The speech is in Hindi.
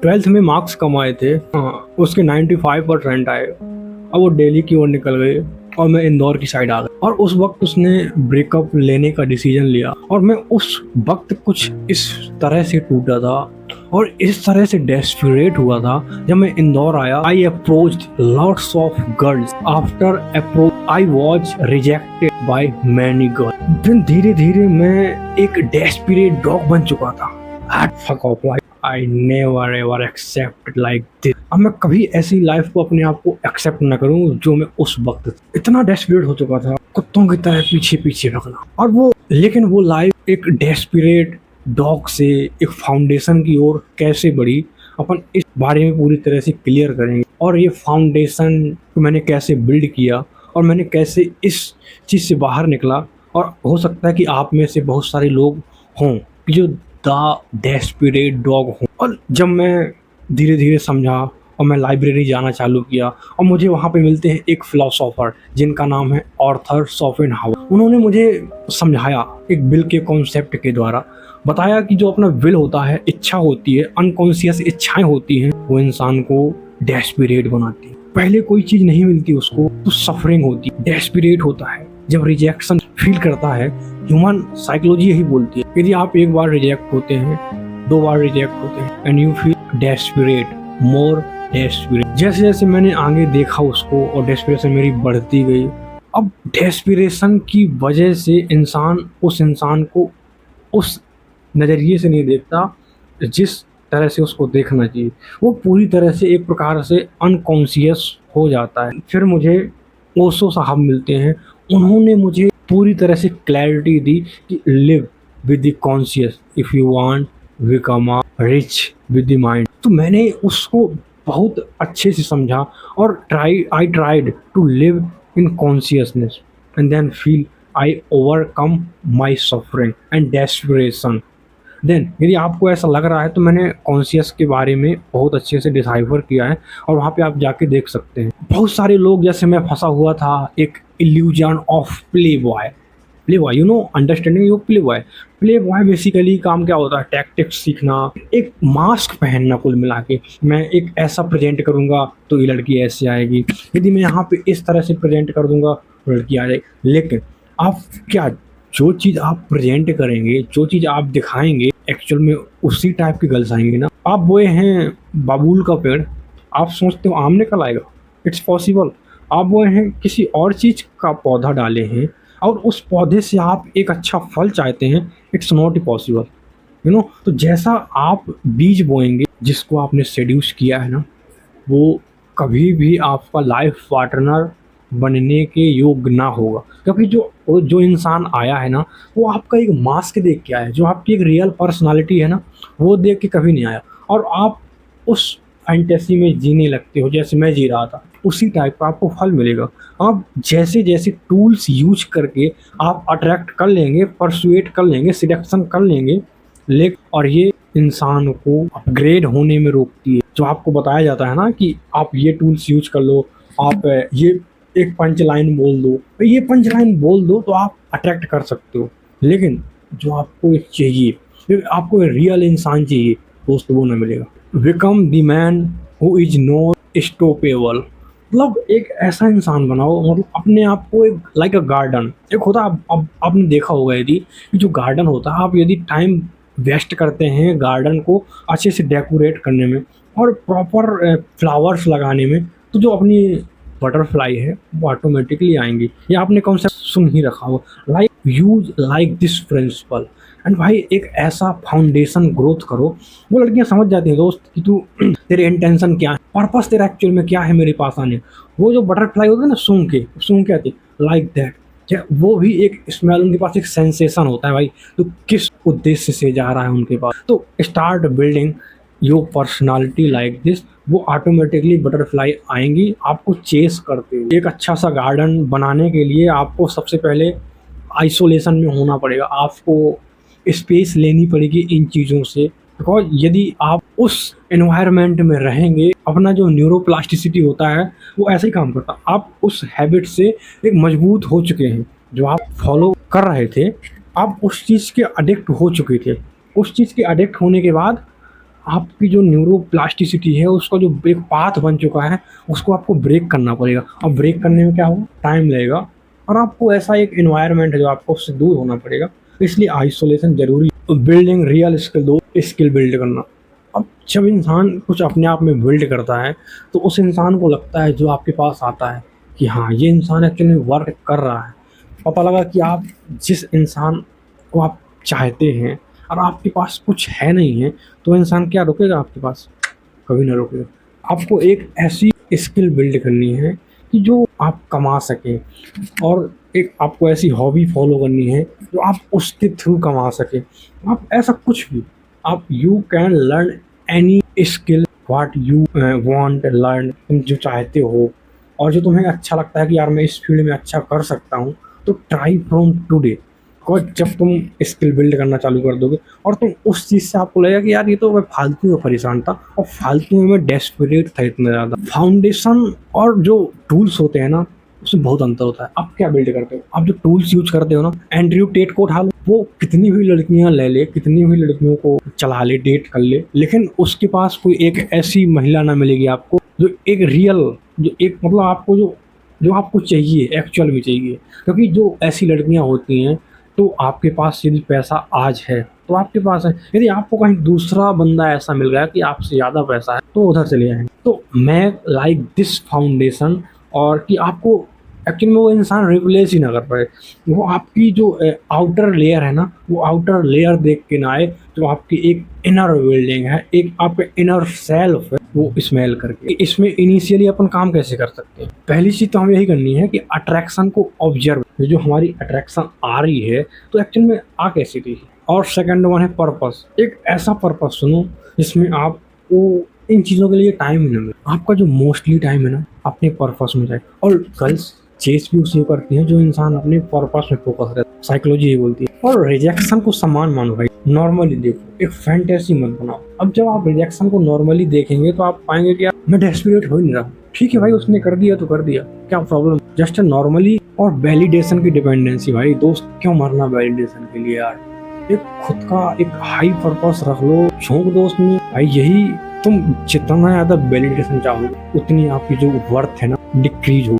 ट्वेल्थ में मार्क्स कम आए थे, हाँ, उसके 95% आए। अब वो दिल्ली की ओर निकल गए और मैं इंदौर की साइड आ गया। और उस वक्त उसने ब्रेकअप लेने का डिसीजन लिया और मैं उस वक्त कुछ इस तरह से टूटा था और इस तरह से डेस्परेट हुआ था। जब मैं इंदौर आया, आई approached lots of girls. After approach I was rejected by many girls. फिर धीरे धीरे मैं एक डेस्परेट डॉग बन चुका था। Fuck off life, I never ever accept like this. अब मैं कभी ऐसी लाइफ को अपने आप को एक्सेप्ट न करूं जो मैं उस वक्त इतना डेस्परेट हो चुका था, कुत्तों की तरह पीछे पीछे भगना। और लेकिन वो लाइफ एक डेस्परेट डॉग से एक फाउंडेशन की ओर कैसे बढ़ी, अपन इस बारे में पूरी तरह से क्लियर करेंगे। और ये फाउंडेशन को मैंने कैसे बिल्ड किया और मैंने कैसे इस चीज़ से बाहर निकला। और हो सकता है कि आप में से बहुत सारे लोग हों कि जो द डेस्परेट डॉग हों। और जब मैं धीरे धीरे समझा और मैं लाइब्रेरी जाना चालू किया और मुझे वहाँ पे मिलते हैं एक फिलोसोफर जिनका नाम है आर्थर शोपेनहावर। उन्होंने मुझे समझाया एक विल के कॉन्सेप्ट के द्वारा, बताया कि जो अपना विल होता है, इच्छा होती है, अनकॉन्शियस इच्छाएं होती हैं, वो इंसान को डेस्परेट बनाती है। पहले कोई चीज़ नहीं मिलती उसको तो सफरिंग होती है, डेस्परेट होता है। जब रिजेक्शन फील करता है, ह्यूमन साइकोलॉजी यही बोलती है, यदि आप एक बार रिजेक्ट होते हैं, 2 बार रिजेक्ट होते हैं and you feel desperate, more desperate. जैसे जैसे मैंने आगे देखा उसको और डेस्परेशन मेरी बढ़ती गई। अब डेस्परेशन की वजह से उस इंसान को उस नज़रिए से नहीं देखता जिस तरह से उसको देखना चाहिए। वो पूरी तरह से एक प्रकार से अनकॉन्शियस हो जाता है। फिर मुझे ओशो साहब मिलते हैं, उन्होंने मुझे पूरी तरह से क्लैरिटी दी कि live with the conscious if you want become a rich with the mind. तो मैंने उसको बहुत अच्छे से समझा और I tried to live in consciousness and then feel I overcome my suffering and desperation. Then यदि आपको ऐसा लग रहा है तो मैंने कॉन्शियस के बारे में बहुत अच्छे से डिसाइफर किया है और वहाँ पे आप जाके देख सकते हैं। बहुत सारे लोग, जैसे मैं फंसा हुआ था एक illusion of play boy, you know, understanding your play boy basically काम क्या होता है, टैक्टिक्स सीखना, एक मास्क पहनना। कुल मिला के मैं एक ऐसा प्रेजेंट करूँगा तो ये लड़की ऐसे आएगी, यदि मैं यहाँ पे इस तरह से प्रेजेंट कर दूंगा तो लड़की आ जाएगी। लेकिन आप क्या, जो चीज़ आप प्रेजेंट करेंगे, जो चीज़ आप दिखाएंगे, एक्चुअल में उसी टाइप की गर्ल्स आएंगी ना। आप बोए हैं बाबूल का पेड़, आप सोचते हो आम निकल आएगा, इट्स पॉसिबल। आप बोए हैं किसी और चीज़ का पौधा डाले हैं और उस पौधे से आप एक अच्छा फल चाहते हैं, it's not possible, you know. तो जैसा आप बीज बोएंगे, जिसको आपने सेड्यूस किया है ना, वो कभी भी आपका लाइफ पार्टनर बनने के योग्य ना होगा। क्योंकि जो इंसान आया है ना, वो आपका एक मास्क देख के आया है, जो आपकी एक रियल पर्सनालिटी है ना, वो देख के कभी नहीं आया। और आप उस फैंटेसी में जीने लगते हो जैसे मैं जी रहा था, उसी टाइप का आपको फल मिलेगा। आप जैसे जैसे टूल्स यूज करके आप अट्रैक्ट कर लेंगे, परसुएट कर लेंगे, सिलेक्शन कर लेंगे, और ये इंसान को अपग्रेड होने में रोकती है। जो आपको बताया जाता है ना कि आप ये टूल्स यूज कर लो, आप ये एक पंच लाइन बोल दो, ये पंच लाइन बोल दो तो आप अट्रैक्ट कर सकते हो। लेकिन जो आपको एक चाहिए, आपको रियल इंसान चाहिए दोस्त, वो ना मिलेगा। Become the man who is not stoppable. मतलब एक ऐसा इंसान बनाओ, मतलब अपने आप को एक लाइक अ गार्डन एक होता है। अब आपने देखा होगा, यदि जो गार्डन होता है, आप यदि टाइम वेस्ट करते हैं गार्डन को अच्छे से डेकोरेट करने में और प्रॉपर फ्लावर्स लगाने में, तो जो अपनी बटरफ्लाई है वो ऑटोमेटिकली आएंगी। ये आपने कॉन्सेप्ट सुन ही रखा हो, like use like this principle. And भाई एक ऐसा फाउंडेशन ग्रोथ करो, वो लड़कियां समझ जाती हैं दोस्त कि तू तेरे इंटेंशन क्या है, पर्पस तेरा एक्चुअल में क्या है मेरे पास आने। वो जो बटरफ्लाई होता है ना, सूंघ के आती लाइक दैट, वो भी एक स्मेल, उनके पास एक सेंसेशन होता है भाई, तो किस उद्देश्य से जा रहा है उनके पास। तो start building your personality like this, वो ऑटोमेटिकली बटरफ्लाई आएंगी आपको चेस करते हुए। एक अच्छा सा गार्डन बनाने के लिए आपको सबसे पहले आइसोलेशन में होना पड़ेगा, आपको स्पेस लेनी पड़ेगी इन चीज़ों से। बिकॉज यदि आप उस एनवायरनमेंट में रहेंगे, अपना जो न्यूरोप्लास्टिसिटी होता है वो ऐसे ही काम करता है। आप उस हैबिट से एक मजबूत हो चुके हैं, जो आप फॉलो कर रहे थे, आप उस चीज़ के अडिक्ट हो चुके थे। उस चीज़ के अडिक्ट होने के बाद आपकी जो न्यूरोप्लास्टिसिटी है उसका जो एक पाथ बन चुका है उसको आपको ब्रेक करना पड़ेगा। अब ब्रेक करने में क्या होगा, टाइम लगेगा और आपको ऐसा एक एनवायरनमेंट है जो आपको उससे दूर होना पड़ेगा। इसलिए आइसोलेशन जरूरी है। बिल्डिंग रियल स्किल, दो स्किल बिल्ड करना। अब जब इंसान कुछ अपने आप में बिल्ड करता है तो उस इंसान को लगता है, जो आपके पास आता है, कि हाँ ये इंसान एक्चुअली वर्क कर रहा है। पता लगा कि आप जिस इंसान को आप चाहते हैं और आपके पास कुछ है नहीं है, तो इंसान क्या रुकेगा आपके पास? कभी ना रुकेगा। आपको एक ऐसी स्किल बिल्ड करनी है कि जो आप कमा सकें, और एक आपको ऐसी हॉबी फॉलो करनी है जो आप उसके थ्रू कमा सकें। आप ऐसा कुछ भी, आप you can learn any skill what you want learn, तुम जो चाहते हो और जो तुम्हें अच्छा लगता है कि यार मैं इस फील्ड में अच्छा कर सकता हूँ, तो ट्राई फ्रॉम टुडे। और जब तुम स्किल बिल्ड करना चालू कर दोगे और तुम उस चीज़ से आपको लगेगा कि यार ये तो मैं फालतू में परेशान था और फालतू में मैं डेस्परेट था इतना ज़्यादा। फाउंडेशन और जो टूल्स होते हैं ना, उसमें बहुत अंतर होता है। आप क्या बिल्ड करते हो, आप जो टूल्स यूज करते हो ना, एंड्रयू टेट को उठा लो, वो कितनी भी लड़कियां ले ले, कितनी भी लड़कियों को चला ले, डेट कर ले, लेकिन उसके पास कोई एक ऐसी महिला ना मिलेगी आपको जो एक रियल, जो एक मतलब आपको जो जो आपको चाहिए एक्चुअल में चाहिए। क्योंकि जो ऐसी लड़कियां होती हैं, तो आपके पास यदि पैसा आज है तो आपके पास है, यदि आपको कहीं दूसरा बंदा ऐसा मिल गया कि आपसे ज़्यादा पैसा है तो उधर चले जाएंगे। तो मैं लाइक दिस फाउंडेशन, और कि आपको एक्चुअली में वो इंसान रिप्लेस ही ना कर पाए। वो आपकी जो आउटर लेयर है ना, वो आउटर लेयर देख के ना आए, जो आपकी एक इनर बिल्डिंग है, एक आपका इनर सेल्फ है, वो स्मेल करके। इसमें इनिशियली अपन काम कैसे कर सकते हैं? पहली चीज़ तो हमें यही करनी है कि अट्रैक्शन को ऑब्जर्व, जो हमारी अट्रैक्शन आ रही है तो एक्चुअल में आ कैसी रही है। और सेकंड वन है पर्पस। एक ऐसा पर्पस सुनो जिसमें आपको इन चीज़ों के लिए टाइम ही ना मिले। आपका जो मोस्टली टाइम है ना अपने पर्पस में जाए। और गर्ल्स चेस भी उसी करती हैं जो इंसान अपने पर्पस में फोकस रहता है, साइकोलॉजी ये बोलती है। और रिजेक्शन को सम्मान मानो भाई, नॉर्मली देखो, एक फैंटेसी मत बनाओ। अब जब आप रिजेक्शन को नॉर्मली देखेंगे तो आप पाएंगे कि यार मैं डेस्परेट हो ही नहीं रहा, ठीक है भाई उसने कर दिया तो कर दिया, क्या प्रॉब्लम, जस्ट नॉर्मली। और वैलिडेशन की डिपेंडेंसी, भाई दोस्त क्यों मरना वैलिडेशन के लिए यार, एक खुद का एक हाई पर्पस रख लो, झोंक दो उसमें भाई। यही तुम जितना ज्यादा वैलिडेशन चाहोगे उतनी आपकी जो वर्थ है ना डिक्रीज हो।